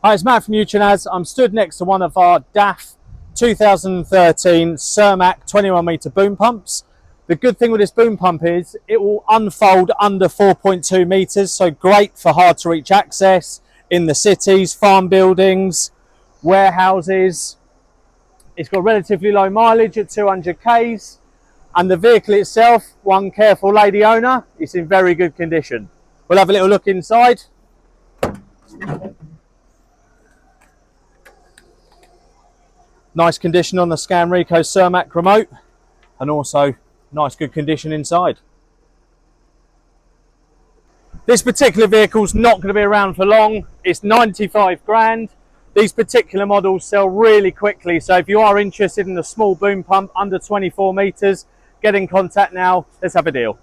Hi, it's Matt from Uchinaz. I'm stood next to one of our DAF 2013 Sermac 21 metre boom pumps. The good thing with this boom pump is it will unfold under 4.2 metres, so great for hard to reach access in the cities, farm buildings, warehouses. It's got relatively low mileage at 200 k's, and the vehicle itself, one careful lady owner, is in very good condition. We'll have a little look inside. Nice condition on the Scanrico Sermac remote, and also nice good condition inside. This particular vehicle's not going to be around for long. It's 95 grand. These particular models sell really quickly, so if you are interested in a small boom pump under 24 metres, get in contact now. Let's have a deal.